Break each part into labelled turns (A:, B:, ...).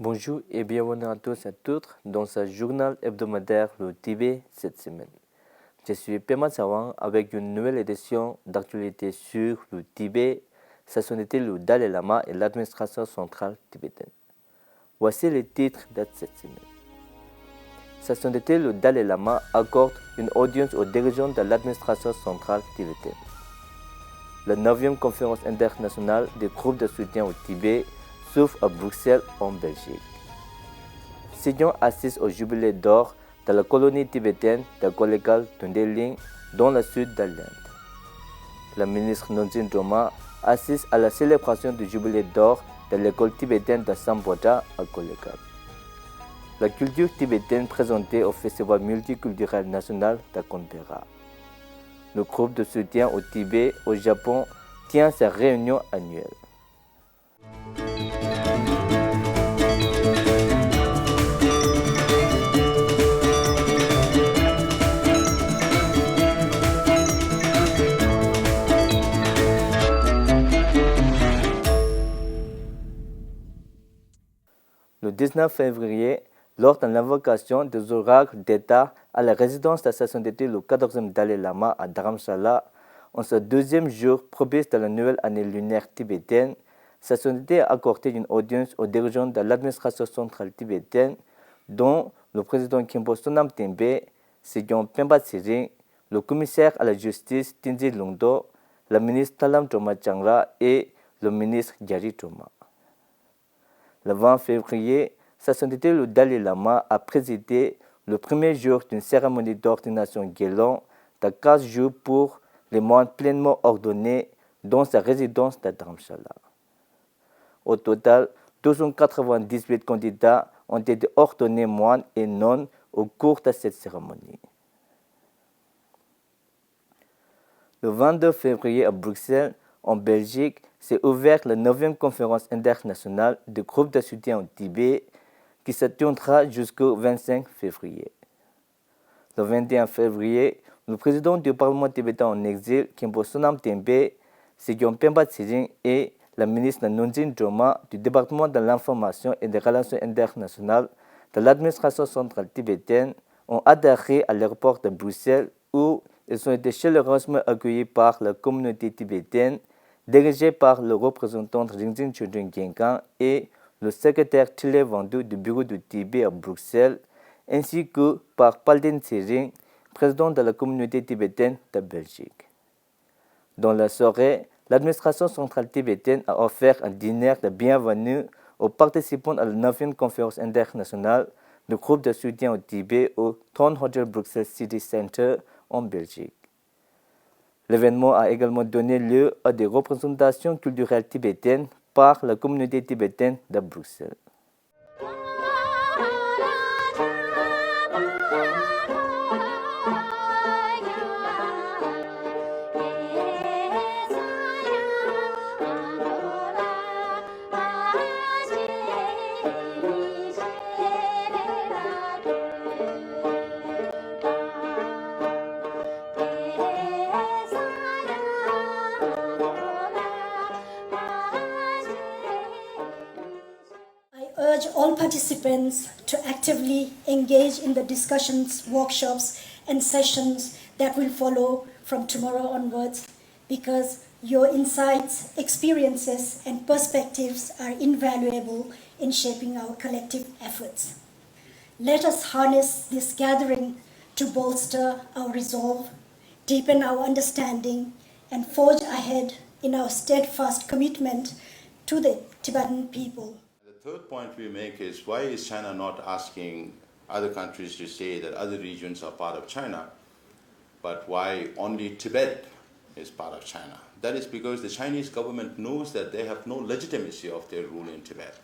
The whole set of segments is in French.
A: Bonjour et bienvenue à tous et à toutes dans ce journal hebdomadaire Le Tibet cette semaine. Je suis Pema Sawang avec une nouvelle édition d'actualité sur le Tibet, sa sonneté le Dalai Lama et l'administration centrale tibétaine. Voici les titres de cette semaine. Sa sonneté le Dalai Lama accorde une audience aux dirigeants de l'administration centrale tibétaine. La 9e conférence internationale des groupes de soutien au Tibet s'ouvre à Bruxelles, en Belgique. Sion assiste au jubilé d'or de la colonie tibétaine de Kolekal Tundeling dans le sud de l'Inde. La ministre Nonjin Droma assiste à la célébration du jubilé d'or de l'école tibétaine de Sambodha à Kolekal. La culture tibétaine présentée au Festival multiculturel national de Canberra. Le groupe de soutien au Tibet au Japon tient sa réunion annuelle. Le 19 février, lors de l'invocation des oracles d'État à la résidence de sa sainteté le 14e Dalai Lama à Dharamshala, en ce deuxième jour propice de la nouvelle année lunaire tibétaine, sa sainteté a accordé une audience aux dirigeants de l'administration centrale tibétaine, dont le président Khenpo Sonam Tembe, Sejong Pemba Tsering, le commissaire à la justice Tinzi Lungdo, la ministre Talam Troma Changra et le ministre Gyari Troma. Le 20 février, sa sainteté le Dalai Lama a présidé le premier jour d'une cérémonie d'ordination guélan de 15 jours pour les moines pleinement ordonnés dans sa résidence de Dharamshala. Au total, 298 candidats ont été ordonnés moines et nonnes au cours de cette cérémonie. Le 22 février à Bruxelles, en Belgique, s'est ouverte la 9e conférence internationale du groupe de soutien au Tibet qui se tiendra jusqu'au 25 février. Le 21 février, le président du Parlement tibétain en exil, Khenpo Sonam Tembe, Sejong Pemba Tsering et la ministre Nonjin Droma du département de l'information et des relations internationales de l'administration centrale tibétaine ont adhéré à l'aéroport de Bruxelles où ils ont été chaleureusement accueillis par la communauté tibétaine dirigée par le représentant Rinzin Chodron Genkan et le secrétaire Thile Vandu du bureau du Tibet à Bruxelles, ainsi que par Palden Tsering, président de la communauté tibétaine de Belgique. Dans la soirée, l'administration centrale tibétaine a offert un dîner de bienvenue aux participants à la 9e conférence internationale du groupe de soutien au Tibet au Thorn Hotel Bruxelles City Center en Belgique. L'événement a également donné lieu à des représentations culturelles tibétaines par la communauté tibétaine de Bruxelles.
B: I urge all participants to actively engage in the discussions, workshops, and sessions that will follow from tomorrow onwards because your insights, experiences, and perspectives are invaluable in shaping our collective efforts. Let us harness this gathering to bolster our resolve, deepen our understanding, and forge ahead in our steadfast commitment to the Tibetan people.
C: The third point we make is why is China not asking other countries to say that other regions are part of China, but why only Tibet is part of China? That is because the Chinese government knows that they have no legitimacy of their rule in Tibet.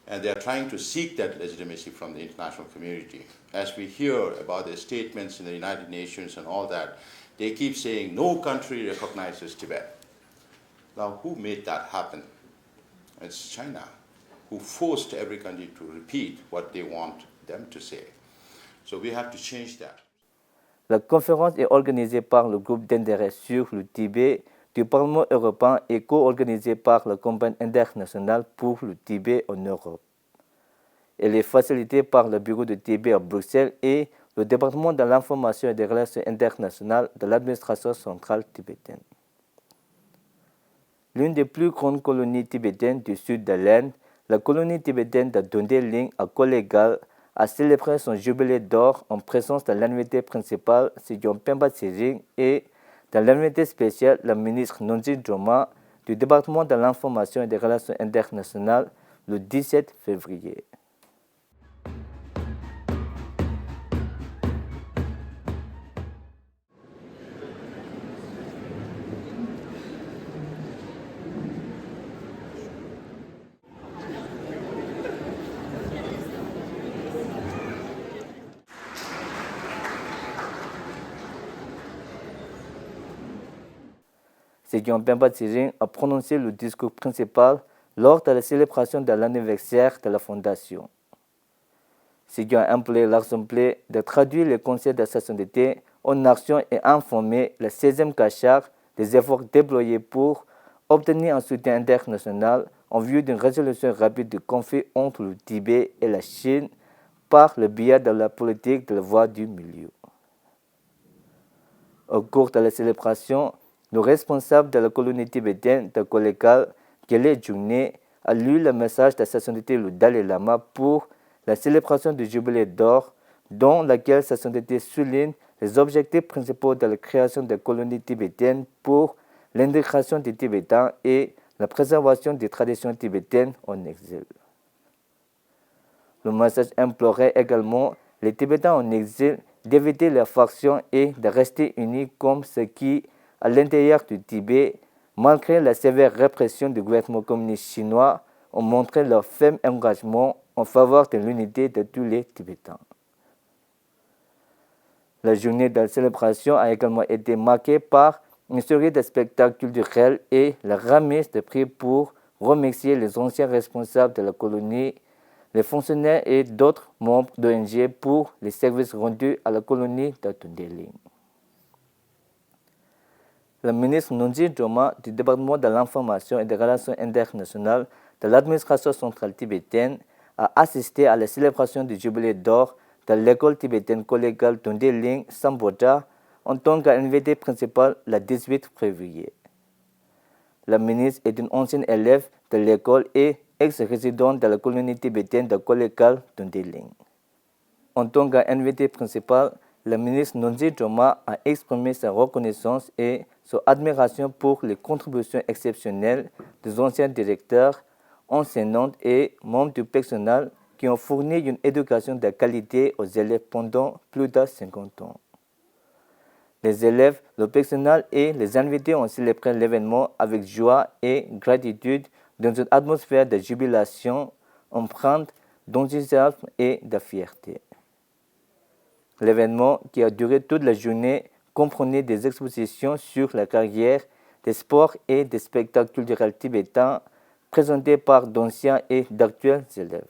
C: And they are trying to seek that legitimacy from the international community. As we hear about their statements in the United Nations and all that, they keep saying no country recognizes Tibet. Now, who made that happen? It's China, who forced every country to repeat what they want them to say. So we have to change that.
A: La conférence est organisée par le groupe d'intérêt sur le Tibet du Parlement européen et co-organisée par la Campagne internationale pour le Tibet en Europe. Elle est facilitée par le bureau de Tibet à Bruxelles et le département de l'information et des relations internationales de l'administration centrale tibétaine. L'une des plus grandes colonies tibétaines du sud de l'Inde, la colonie tibétaine de Dondeling à Kollegal, a célébré son jubilé d'or en présence de l'invité principal, Sigyong Pemba Tsering, et de l'invité spécial, le ministre Nonji Joma, du département de l'information et des relations internationales, le 17 février. Sigyong Pemba Tsering a prononcé le discours principal lors de la célébration de l'anniversaire de la fondation. Sigyong a appelé l'Assemblée de traduire les conseils de sa sainteté en action et informer le 16e Kachar des efforts déployés pour obtenir un soutien international en vue d'une résolution rapide du conflit entre le Tibet et la Chine par le biais de la politique de la voie du milieu. Au cours de la célébration, le responsable de la colonie tibétaine de Kollegal, Gyaltsab Jungné, a lu le message de sa sainteté le Dalai Lama pour la célébration du jubilé d'or, dans laquelle sa sainteté souligne les objectifs principaux de la création de colonies tibétaines pour l'intégration des Tibétains et la préservation des traditions tibétaines en exil. Le message implorait également les Tibétains en exil d'éviter les factions et de rester unis comme ceux qui, à l'intérieur du Tibet, malgré la sévère répression du gouvernement communiste chinois, ont montré leur ferme engagement en faveur de l'unité de tous les Tibétains. La journée de célébration a également été marquée par une série de spectacles culturels et la remise de prix pour remercier les anciens responsables de la colonie, les fonctionnaires et d'autres membres d'ONG pour les services rendus à la colonie de Dondeling. Le ministre Nonji Joma du département de l'information et des relations internationales de l'administration centrale tibétaine a assisté à la célébration du jubilé d'or de l'école tibétaine Kollegal Dondeling Samboja en tant qu'invité principal le 18 février. La ministre est une ancienne élève de l'école et ex-résidente de la colonie tibétaine de Kollegal Dondeling. En tant qu'invité principal, le ministre Nonji Joma a exprimé sa reconnaissance et son admiration pour les contributions exceptionnelles des anciens directeurs, enseignantes et membres du personnel qui ont fourni une éducation de qualité aux élèves pendant plus de 50 ans. Les élèves, le personnel et les invités ont célébré l'événement avec joie et gratitude dans une atmosphère de jubilation empreinte d'enthousiasme et de fierté. L'événement, qui a duré toute la journée, comprenait des expositions sur la carrière, des sports et des spectacles culturels tibétains présentés par d'anciens et d'actuels élèves.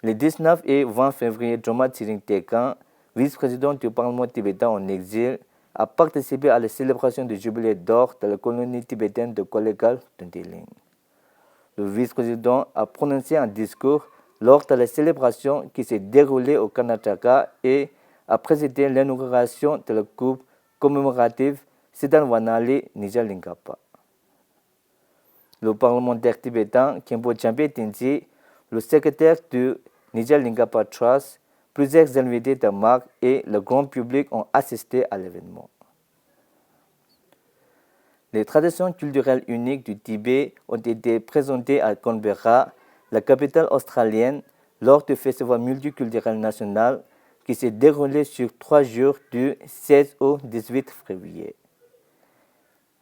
A: Le 19 et 20 février, Joma Tsering Tekan, vice-président du Parlement tibétain en exil, a participé à la célébration du jubilé d'or de la colonie tibétaine de Kollegal Dondeling. Le vice-président a prononcé un discours lors de la célébration qui s'est déroulée au Karnataka et a présidé l'inauguration de la coupe commémorative Siddharwanali Nijalingapa. Le parlementaire tibétain Khenpo Jampe Tengsi, le secrétaire du Nijalingapa Trust, plusieurs invités de marque et le grand public ont assisté à l'événement. Les traditions culturelles uniques du Tibet ont été présentées à Canberra, la capitale australienne, lors du festival multiculturel national qui s'est déroulé sur 3 jours du 16 au 18 février.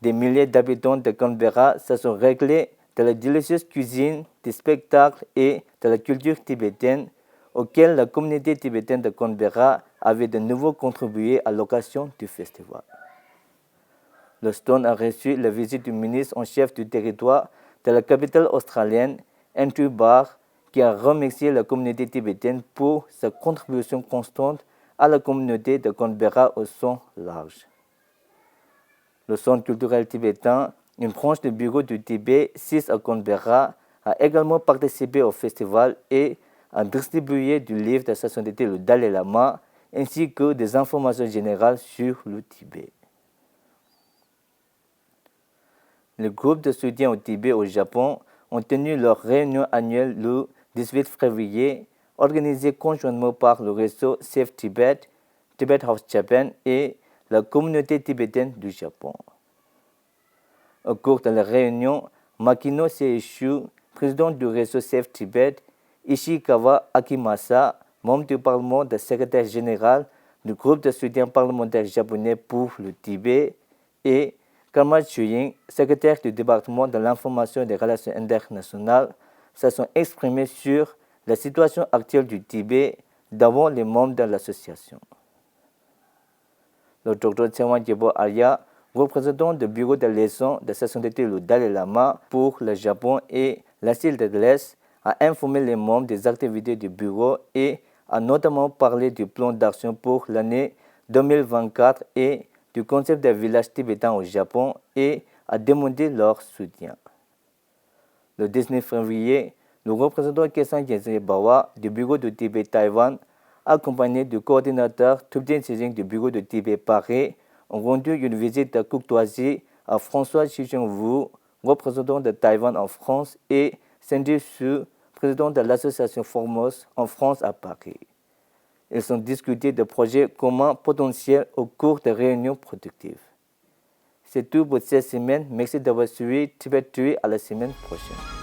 A: Des milliers d'habitants de Canberra se sont réglés de la délicieuse cuisine, des spectacles et de la culture tibétaine auxquels la communauté tibétaine de Canberra avait de nouveau contribué à l'occasion du festival. Le stand a reçu la visite du ministre en chef du territoire de la capitale australienne, Andrew Barr, qui a remercié la communauté tibétaine pour sa contribution constante à la communauté de Canberra au sens large. Le Centre culturel tibétain, une branche du bureau du Tibet 6 à Canberra, a également participé au festival et a distribué du livre de sa sainteté le Dalai Lama ainsi que des informations générales sur le Tibet. Le groupe de soutien au Tibet au Japon ont tenu leur réunion annuelle le 18 février, organisée conjointement par le réseau Save Tibet, Tibet House Japan et la communauté tibétaine du Japon. Au cours de la réunion, Makino Seishu, président du réseau Save Tibet, Ishikawa Akimasa, membre du Parlement et secrétaire général du groupe de soutien parlementaire japonais pour le Tibet, et Karma Chuying, secrétaire du département de l'information et des relations internationales, se sont exprimés sur la situation actuelle du Tibet devant les membres de l'association. Le Dr Tsewan Gyebo Arya, représentant du bureau de liaison de sa sainteté le Dalai Lama pour le Japon et l'Asie de l'Est, a informé les membres des activités du bureau et a notamment parlé du plan d'action pour l'année 2024 et du concept des villages tibétains au Japon et a demandé leur soutien. Le 19 février, le représentant Kesan Bawa du bureau de Tibet-Taïwan, accompagné du coordinateur Tubden Sejing du bureau de Tibet Paris, ont rendu une visite de courtoisie à François Chicheng-Wu, représentant de Taïwan en France, et Sandy Su, président de l'association Formos en France à Paris. Ils ont discuté de projets communs potentiels au cours de réunions productives. C'est tout pour cette semaine. Merci d'avoir suivi Tibet Tui à la semaine prochaine.